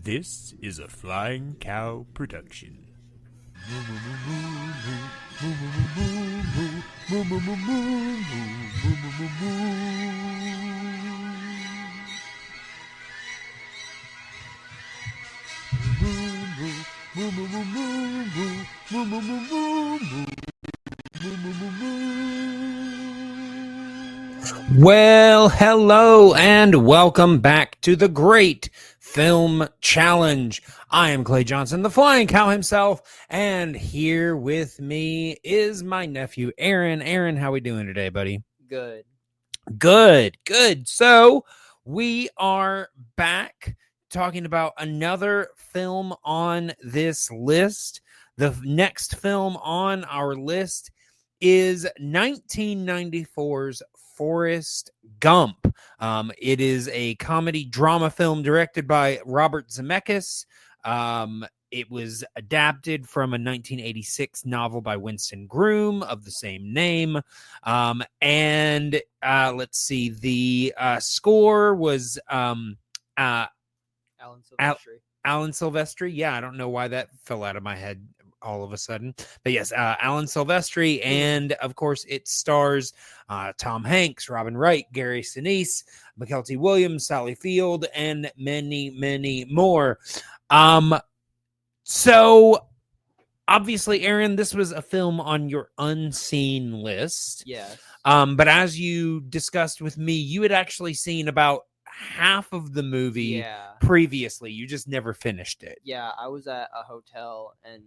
This is a Flying Cow production. Well, hello and welcome back to the Great Film Challenge. I am Clay Johnson, the Flying Cow himself, and here with me is my nephew, Aaron. Aaron, how we doing today, buddy? Good. Good. So we are back talking about another film on this list. The next film on our list is 1994's Forrest Gump. It is a comedy drama film directed by Robert Zemeckis. It was adapted from a 1986 novel by Winston Groom of the same name. And let's see, the score was Alan Silvestri. Alan Silvestri. Yeah, I don't know why that fell out of my head all of a sudden. But yes, Alan Silvestri. And of course, it stars Tom Hanks, Robin Wright, Gary Sinise, McKelty Williams, Sally Field, and many, many more. So obviously, Aaron, this was a film on your unseen list. Yes. But as you discussed with me, you had actually seen about half of the movie previously. You just never finished it. Yeah, I was at a hotel and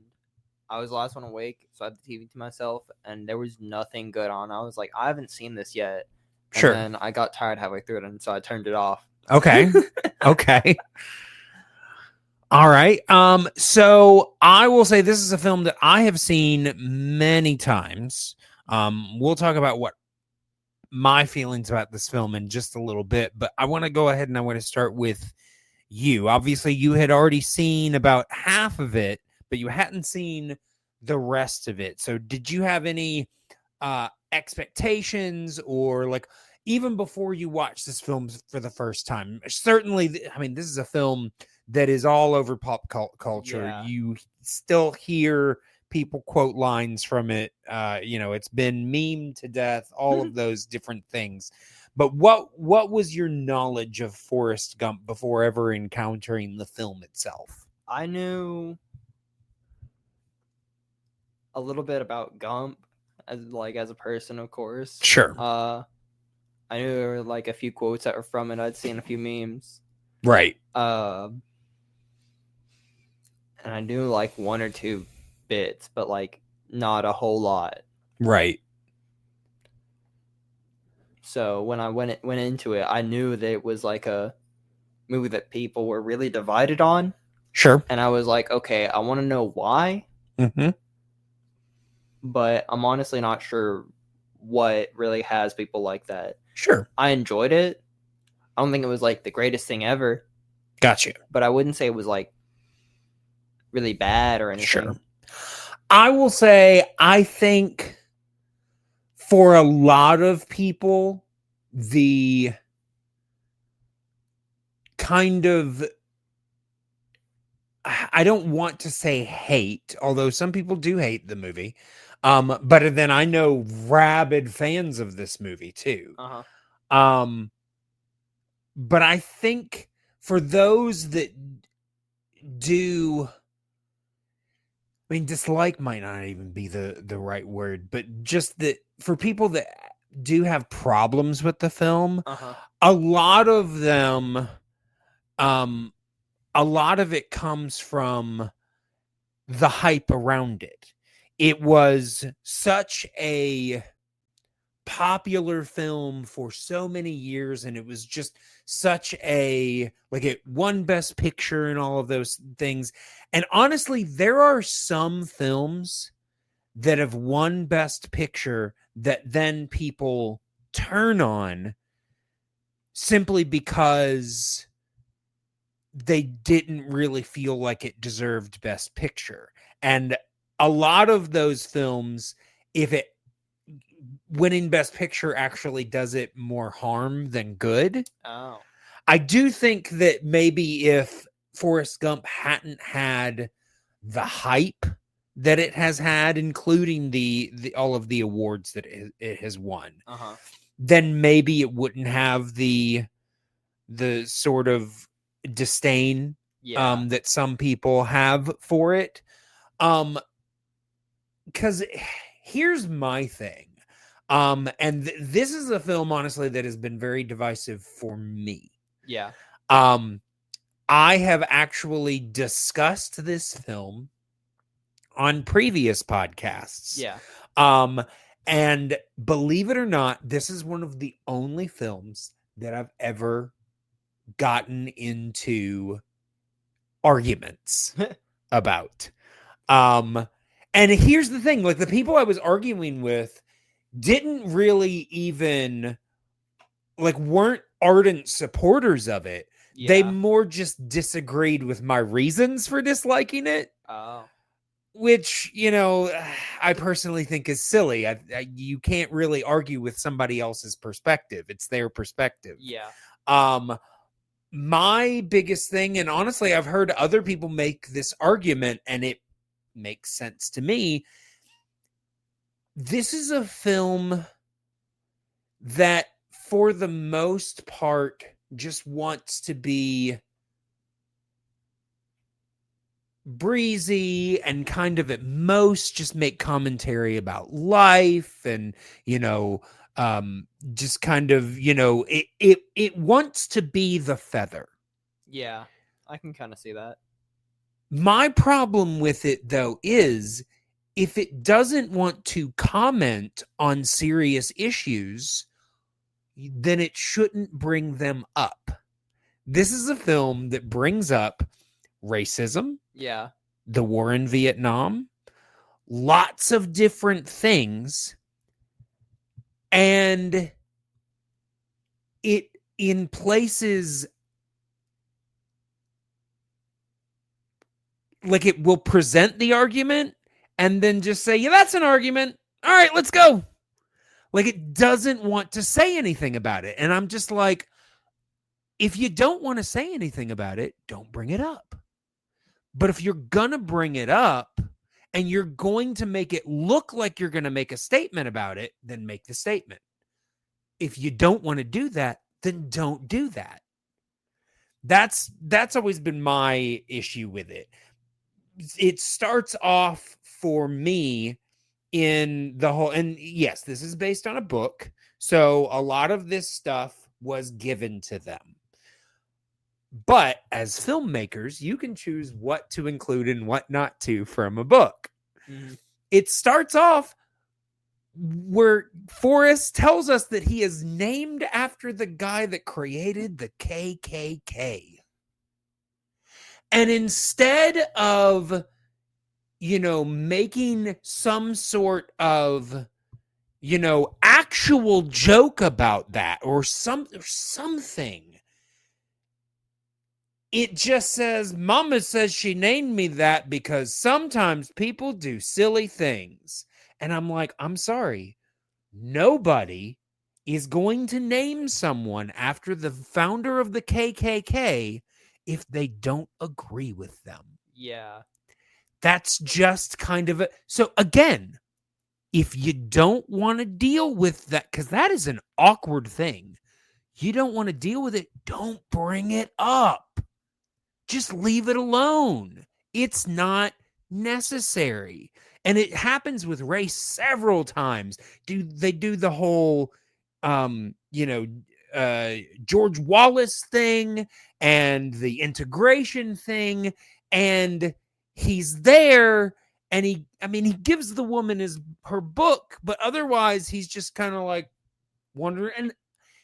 I was the last one awake, so I had the TV to myself and there was nothing good on. I was like, I haven't seen this yet. Sure. And then I got tired halfway through it, and so I turned it off. Okay. Okay. All right. So I will say this is a film that I have seen many times. We'll talk about what my feelings about this film in just a little bit, but I want to go ahead and I want to start with you. Obviously, you had already seen about half of it, but you hadn't seen the rest of it. So did you have any expectations, or like even before you watched this film for the first time? Certainly, I mean, this is a film that is all over pop culture. Yeah. You still hear people quote lines from it. It's been memed to death, all of those different things. But what was your knowledge of Forrest Gump before ever encountering the film itself? I knew a little bit about Gump as a person, of course. Sure. I knew there were like a few quotes that were from it. I'd seen a few memes. Right. And I knew like one or two bits, but like not a whole lot. Right. So when I went into it, I knew that it was like a movie that people were really divided on. Sure. And I was like, okay, I want to know why. Mm-hmm. But I'm honestly not sure what really has people like that. Sure. I enjoyed it. I don't think it was like the greatest thing ever. Gotcha. But I wouldn't say it was like really bad or anything. Sure. I will say, I think for a lot of people, the kind of, I don't want to say hate, although some people do hate the movie. But then I know rabid fans of this movie too. Uh-huh. But I think for those that do, I mean, dislike might not even be the right word, but just that for people that do have problems with the film, a lot of them, a lot of it comes from the hype around it. It was such a popular film for so many years, and it was just such a, like, it won Best Picture and all of those things. And honestly, there are some films that have won Best Picture that then people turn on simply because they didn't really feel like it deserved Best Picture. And a lot of those films, if it winning Best Picture actually does it more harm than good. Oh. I do think that maybe if Forrest Gump hadn't had the hype that it has had, including the all of the awards that it has won, then maybe it wouldn't have the sort of disdain that some people have for it. Because here's my thing. And this is a film, honestly, that has been very divisive for me. Yeah. I have actually discussed this film on previous podcasts. Yeah. And believe it or not, this is one of the only films that I've ever gotten into arguments about. And here's the thing, like the people I was arguing with didn't really even weren't ardent supporters of it. Yeah. They more just disagreed with my reasons for disliking it. Oh. Which, I personally think is silly. You can't really argue with somebody else's perspective. It's their perspective. Yeah. My biggest thing, and honestly, I've heard other people make this argument, and it makes sense to me. This is a film that, for the most part, just wants to be breezy and kind of at most just make commentary about life and just kind of it wants to be the feather. Yeah, I can kind of see that. My problem with it, though, is if it doesn't want to comment on serious issues, then it shouldn't bring them up. This is a film that brings up racism, the war in Vietnam, lots of different things, and it in places like it will present the argument and then just say, yeah, that's an argument. All right, let's go. Like it doesn't want to say anything about it. And I'm just like, if you don't want to say anything about it, don't bring it up. But if you're going to bring it up and you're going to make it look like you're going to make a statement about it, then make the statement. If you don't want to do that, then don't do that. That's always been my issue with it. It starts off for me in the whole, and yes, this is based on a book. So a lot of this stuff was given to them. But as filmmakers, you can choose what to include and what not to from a book. Mm-hmm. It starts off where Forrest tells us that he is named after the guy that created the KKK. And instead of, making some sort of, actual joke about that or something, it just says, Mama says she named me that because sometimes people do silly things. And I'm like, I'm sorry. Nobody is going to name someone after the founder of the KKK if they don't agree with them. Yeah. That's just kind of so again, if you don't want to deal with that, because that is an awkward thing. You don't want to deal with it. Don't bring it up. Just leave it alone. It's not necessary. And it happens with race several times. They do the whole, George Wallace thing and the integration thing. And he's there and he gives the woman her book, but otherwise he's just kind of like wondering. And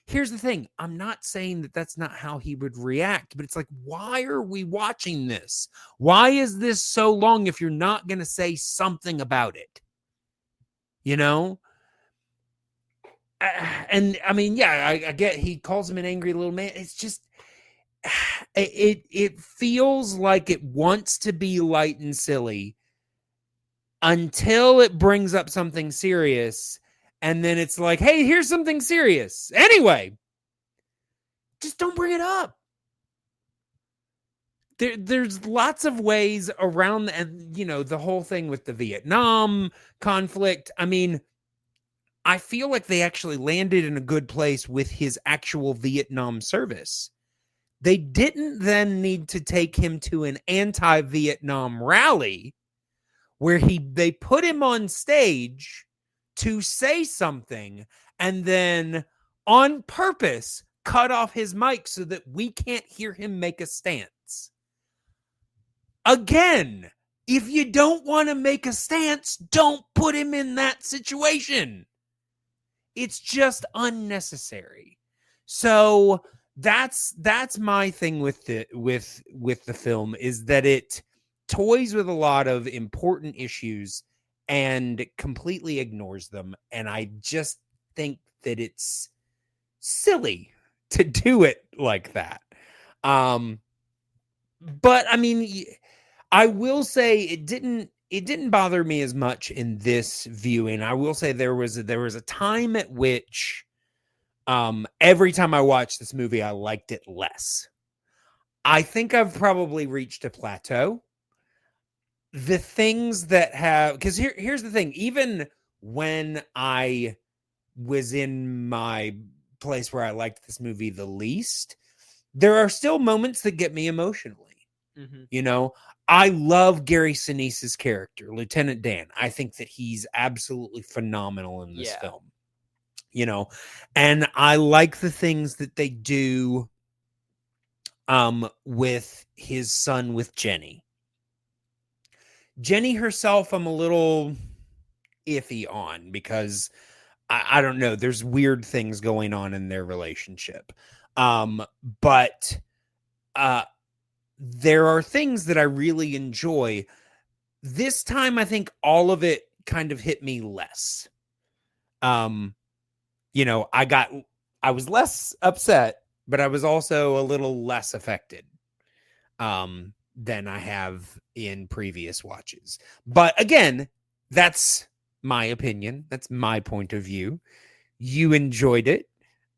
here's the thing. I'm not saying that that's not how he would react, but it's like, why are we watching this? Why is this so long if you're not going to say something about it? And I mean, yeah, I get he calls him an angry little man. It's just, it feels like it wants to be light and silly until it brings up something serious. And then it's like, hey, here's something serious. Anyway, just don't bring it up. There's lots of ways around, and the whole thing with the Vietnam conflict. I mean, I feel like they actually landed in a good place with his actual Vietnam service. They didn't then need to take him to an anti-Vietnam rally where they put him on stage to say something and then on purpose cut off his mic so that we can't hear him make a stance. Again, if you don't want to make a stance, don't put him in that situation. It's just unnecessary. So that's my thing with the film, is that it toys with a lot of important issues and completely ignores them. And I just think that it's silly to do it like that. But I mean, I will say it didn't bother me as much in this viewing. I will say there was a time at which every time I watched this movie, I liked it less. I think I've probably reached a plateau. The things that have, because here's the thing, even when I was in my place where I liked this movie the least, there are still moments that get me emotionally. Mm-hmm. I love Gary Sinise's character, Lieutenant Dan. I think that he's absolutely phenomenal in this film. And I like the things that they do with his son, with Jenny. Jenny herself, I'm a little iffy on, because I don't know, there's weird things going on in their relationship. But there are things that I really enjoy. This time, I think all of it kind of hit me less. I was less upset, but I was also a little less affected than I have in previous watches. But again, that's my opinion. That's my point of view. You enjoyed it,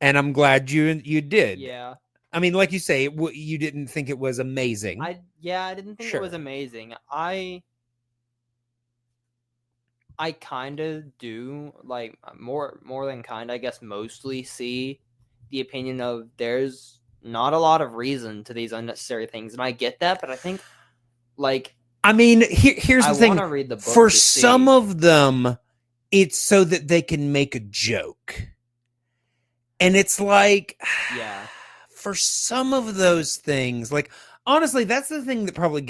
and I'm glad you did. Yeah. I mean, like you say, you didn't think it was amazing. I didn't think it was amazing. I kind of do, like, more than kind, I guess, mostly see the opinion of there's not a lot of reason to these unnecessary things, and I get that, but I think, like, I mean, here's the thing. I want to read the book for some of them, it's so that they can make a joke, and it's like, yeah, for some of those things, like, honestly, that's the thing that probably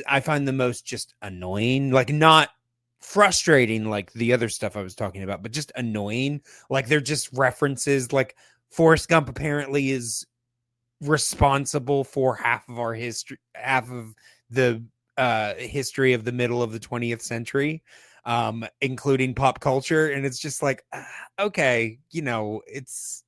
I find the most just annoying, like, not frustrating like the other stuff I was talking about, but just annoying. Like, they're just references. Like, Forrest Gump apparently is responsible for half of the history of the middle of the 20th century, including pop culture. And it's just like, okay, it's,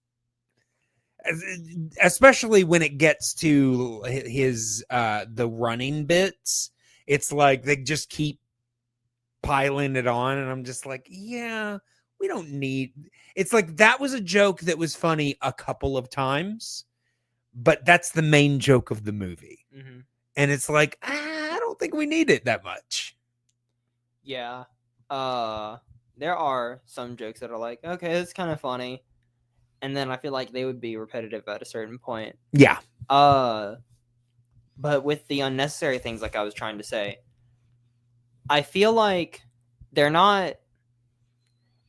especially when it gets to his the running bits, it's like they just keep piling it on, and I'm just like, yeah, we don't need. It's like, that was a joke that was funny a couple of times, but that's the main joke of the movie. Mm-hmm. And it's like, I don't think we need it that much. Yeah. There are some jokes that are like, okay, it's kind of funny, and then I feel like they would be repetitive at a certain point. Yeah. But with the unnecessary things, like I was trying to say, I feel like they're not,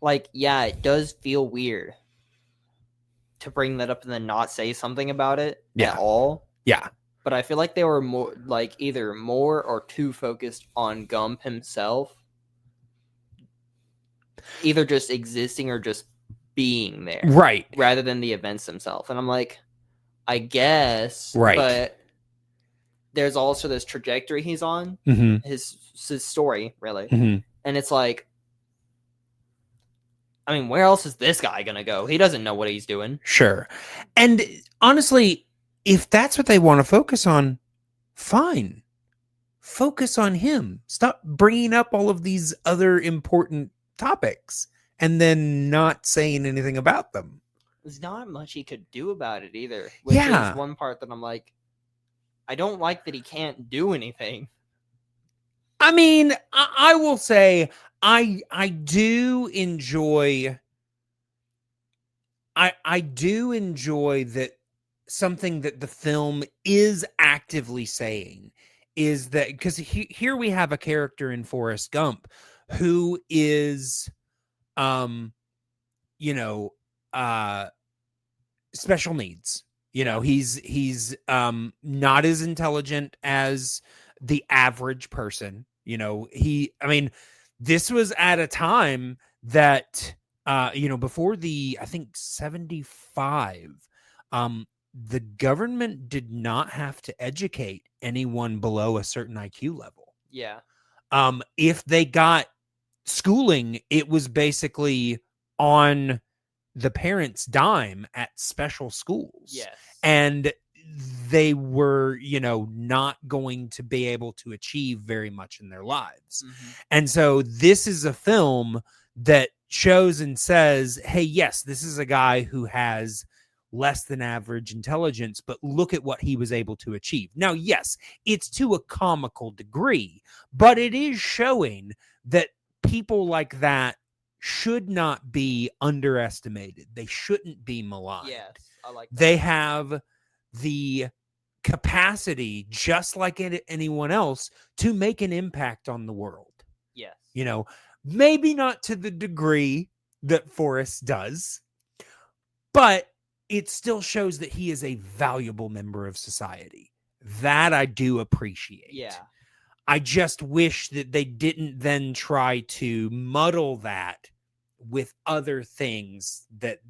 like, yeah, it does feel weird to bring that up and then not say something about it at all. Yeah. But I feel like they were more, like, either more or too focused on Gump himself, either just existing or just being there, right, rather than the events themselves. And I'm like, I guess, right, but there's also this trajectory he's on, mm-hmm. his story, really, mm-hmm. and it's like, I mean, where else is this guy gonna go? He doesn't know what he's doing. Sure. And honestly, if that's what they want to focus on, fine. Focus on him. Stop bringing up all of these other important topics and then not saying anything about them. there's not much he could do about it either, which is one part that I'm like, I don't like that he can't do anything. I mean, I will say I do enjoy I do enjoy that something that the film is actively saying is that, because here we have a character in Forrest Gump who is you know uh special needs. He's not as intelligent as the average person. I mean, this was at a time that before the, I think, 75, the government did not have to educate anyone below a certain IQ level. Yeah. If they got schooling, it was basically on the parents' dime at special schools. Yes. And they were, not going to be able to achieve very much in their lives. Mm-hmm. And so this is a film that shows and says, hey, yes, this is a guy who has less than average intelligence, but look at what he was able to achieve. Now, yes, it's to a comical degree, but it is showing that people like that should not be underestimated. They shouldn't be maligned. Yes, I like that. They have the capacity, just like anyone else, to make an impact on the world. Yes. Maybe not to the degree that Forrest does, but it still shows that he is a valuable member of society. That I do appreciate. Yeah. I just wish that they didn't then try to muddle that with other things that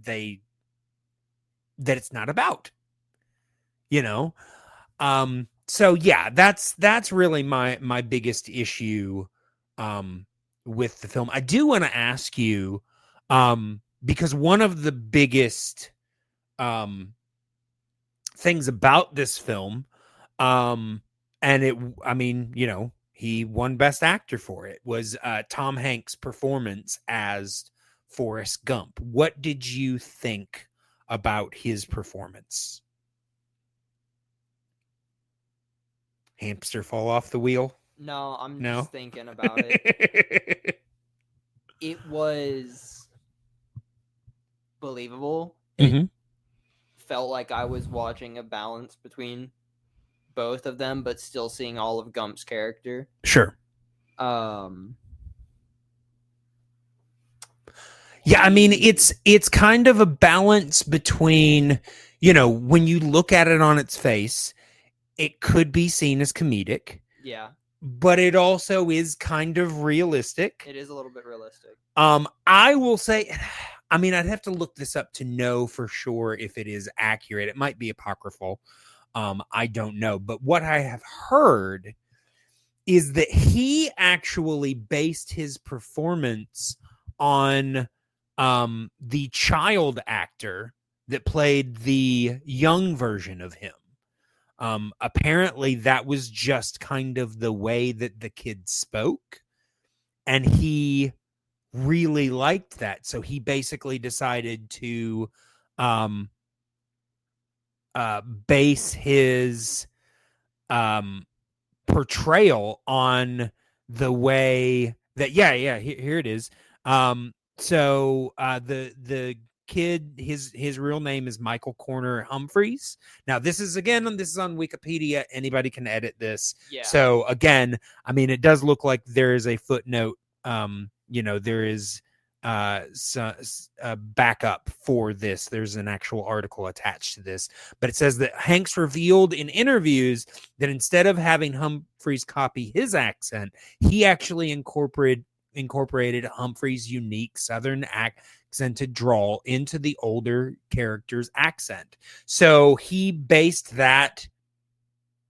it's not about. So yeah, that's really my biggest issue with the film. I do want to ask you, because one of the biggest things about this film, he won Best Actor for it, was Tom Hanks' performance as Forrest Gump. What did you think about his performance? Hamster fall off the wheel? No, I'm just thinking about it. It was believable. It felt like I was watching a balance between both of them, but still seeing all of Gump's character. Sure. Yeah, I mean, it's kind of a balance between, when you look at it on its face, it could be seen as comedic. Yeah. But it also is kind of realistic. It is a little bit realistic. I will say, I mean, I'd have to look this up to know for sure if it is accurate. It might be apocryphal. I don't know. But what I have heard is that he actually based his performance on the child actor that played the young version of him. Apparently that was just kind of the way that the kid spoke, and he really liked that. So he basically decided to base his portrayal on the way that here it is. So the kid, his real name is Michael Corner Humphreys. Now this is on Wikipedia. Anybody can edit this. Yeah. So again, I mean, it does look like there is a footnote. There is backup for this. There's an actual article attached to this, but it says that Hanks revealed in interviews that instead of having Humphreys copy his accent, he actually incorporated Humphrey's unique Southern accented drawl into the older character's accent. So he based that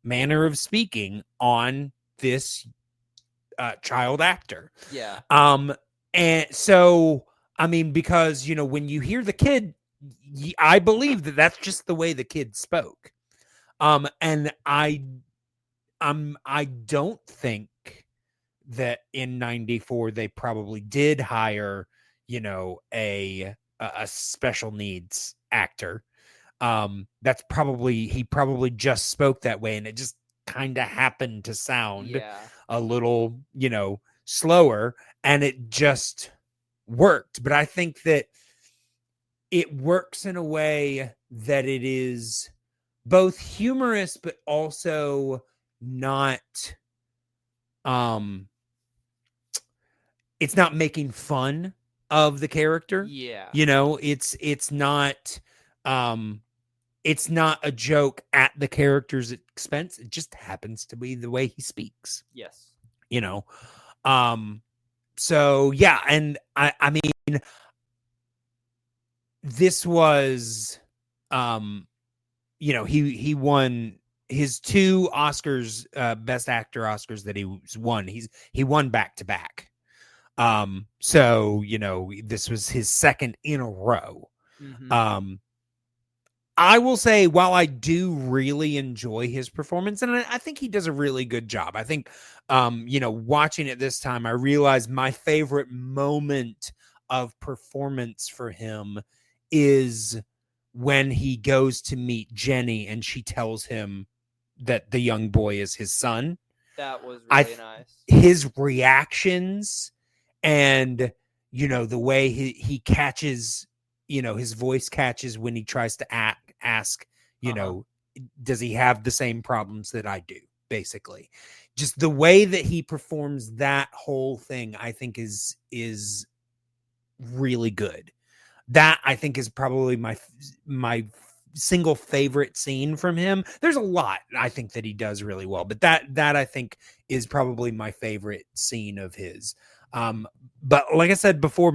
manner of speaking on this child actor. Yeah. And so, I mean, because, when you hear the kid, I believe that that's just the way the kid spoke. And I don't think that in 94 they probably did hire, a special needs actor. That's probably, he probably just spoke that way, and it just kind of happened to sound a little, slower, and it just worked. But I think that it works in a way that it is both humorous, but also not, it's not making fun of the character. It's not, it's not a joke at the character's expense. It just happens to be the way he speaks. Yes. So yeah, and I mean, this was, he won his 2 Oscars, Best Actor Oscars that he won. He won back to back. So, this was his second in a row. I will say, while I do really enjoy his performance, and I think he does a really good job. I think, watching it this time, I realized my favorite moment of performance for him is when he goes to meet Jenny and she tells him that the young boy is his son. That was really nice. His reactions and, the way he catches, his voice catches when he tries to ask, does he have the same problems that I do? Basically, just the way that he performs that whole thing, I think is really good. That, I think, is probably my single favorite scene from him. There's a lot I think that he does really well, but that I think is probably my favorite scene of his. But like I said before,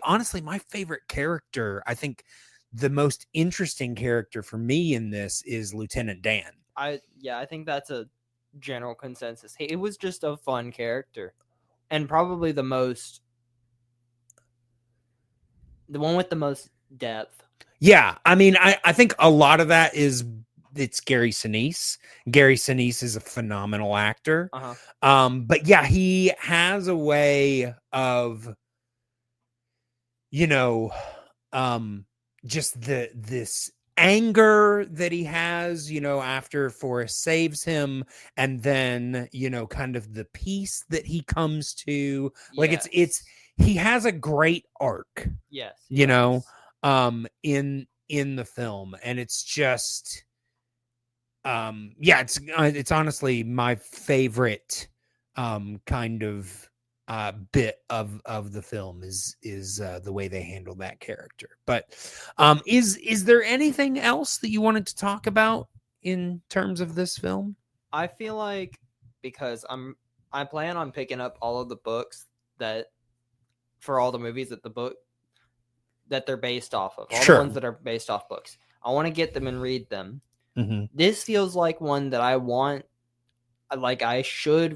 honestly, my favorite character, I think the most interesting character for me in this is Lieutenant Dan. I think that's a general consensus. It was just a fun character, and probably the one with the most depth. Yeah, I mean, I think a lot of that it's Gary Sinise. Gary Sinise is a phenomenal actor. But yeah, he has a way of, just this anger that he has, after Forrest saves him, and then, kind of the peace that he comes to. Like, it's he has a great arc. Yes. In the film, and it's just, it's honestly my favorite kind of bit of the film is the way they handle that character. But is there anything else that you wanted to talk about in terms of this film? I feel like, because I plan on picking up all of the books that, for all the movies that they're based off of, all the ones that are based off books. I want to get them and read them. This feels like one that I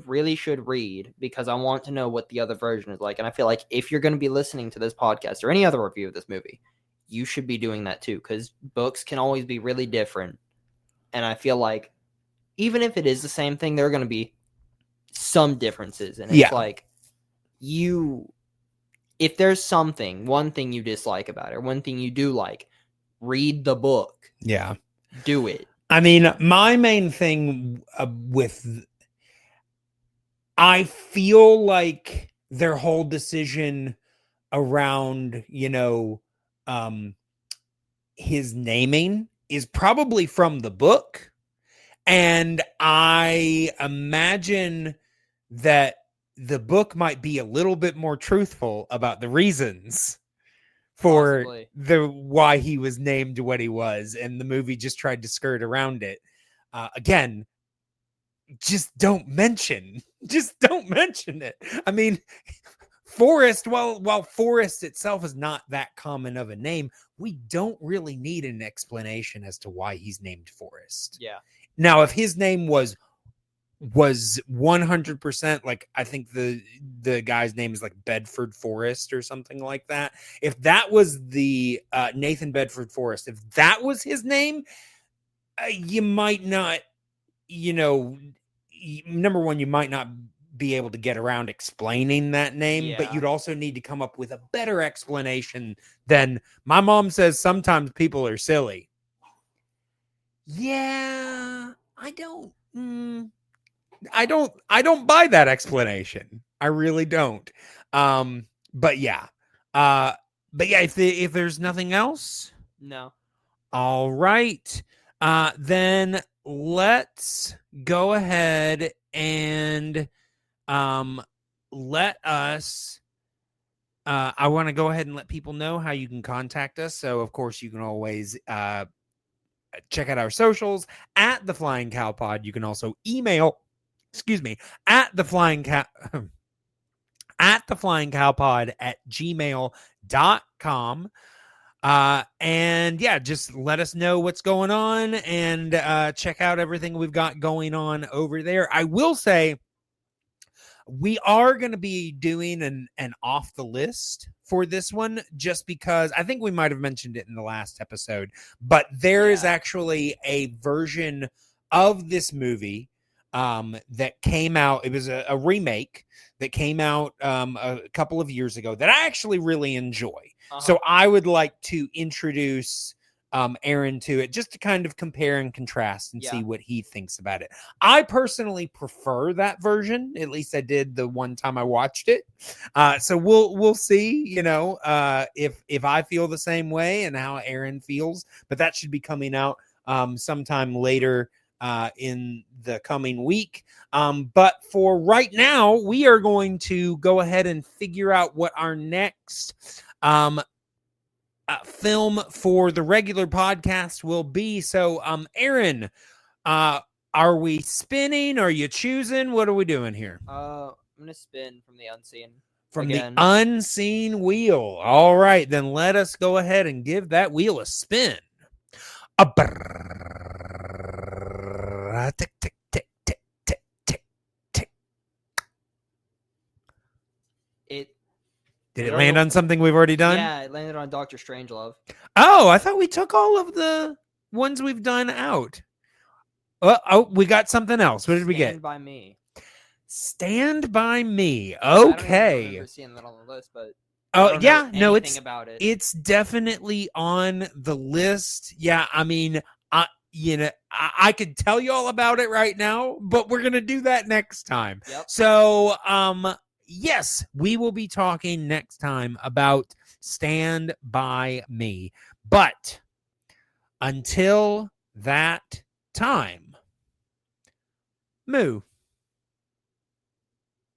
really should read, because I want to know what the other version is like. And I feel like if you're going to be listening to this podcast or any other review of this movie, you should be doing that too, because books can always be really different. And I feel like even if it is the same thing, there are going to be some differences. And it's like, if there's one thing you dislike about it, or one thing you do like, read the book. Yeah. Do it. I mean, my main thing I feel like their whole decision around, his naming is probably from the book. And I imagine that the book might be a little bit more truthful about the reasons for why he was named what he was, and the movie just tried to skirt around it. Again, just don't mention it. I mean, Forrest, while Forrest itself is not that common of a name, we don't really need an explanation as to why he's named Forrest. Yeah. Now, if his name was 100%, like, I think the guy's name is like Bedford Forrest or something like that. If that was the Nathan Bedford Forrest, if that was his name, you might not, number one, you might not be able to get around explaining that name, but Yeah. you'd also need to come up with a better explanation than my mom says sometimes people are silly. Yeah, I don't buy that explanation. I really don't. But yeah. But yeah, if there's nothing else, No. all right. Then let's go ahead and let us I want to go ahead and let people know how you can contact us. So of course you can always check out our socials at the Flying Cow Pod. You can also email, at the Flying Cow at the Flying Cow Pod at gmail.com. And yeah, just let us know what's going on and check out everything we've got going on over there. I will say we are going to be doing an off the list for this one, just because I think we might have mentioned it in the last episode, but there is actually a version of this movie that came out. It was a remake that came out a couple of years ago that I actually really enjoy. So I would like to introduce Aaron to it, just to kind of compare and contrast and see what he thinks about it. I personally prefer that version. At least I did the one time I watched it. So we'll see, if I feel the same way and how Aaron feels. But that should be coming out sometime later in the coming week. But for right now, we are going to go ahead and figure out what our next film for the regular podcast will be. So, Aaron, are we spinning? Are you choosing? What are we doing here? I'm gonna spin from the unseen. From again. the unseen wheel. All right, then let us go ahead and give that wheel a spin. Tick, tick, tick, tick, tick, tick, tick. Did it land on something we've already done? Yeah, it landed on Dr. Strangelove. Oh, I thought we took all of the ones we've done out. Oh, we got something else. What did we get? Stand by Me. Stand by Me. Okay. I don't even remember seeing that on the list, but it's about it. It's definitely on the list. Yeah, I mean, I could tell you all about it right now, but we're gonna do that next time. Yep. So, yes, we will be talking next time about Stand by Me. But until that time, moo.